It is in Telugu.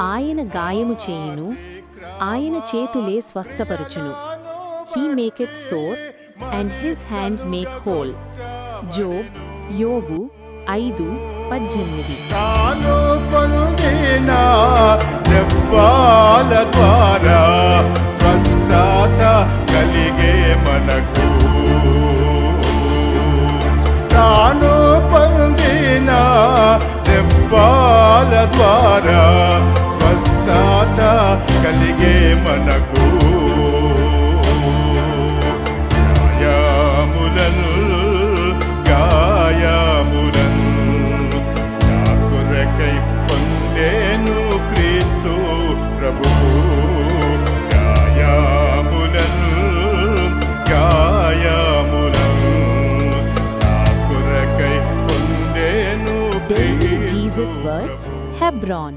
ఆయన గాయము చేయును, ఆయన చేతులే స్వస్థపరుచును. He maketh sore, and his hands make whole. Job, యోబు 5:18. తాను పొందిన దెబ్బల ద్వారా స్వస్థత కలిగే మనకు. తాను పొందిన దెబ్బల ద్వారా స్వస్థత కలిగే మనకు. Daily Jesus Words, Hebron.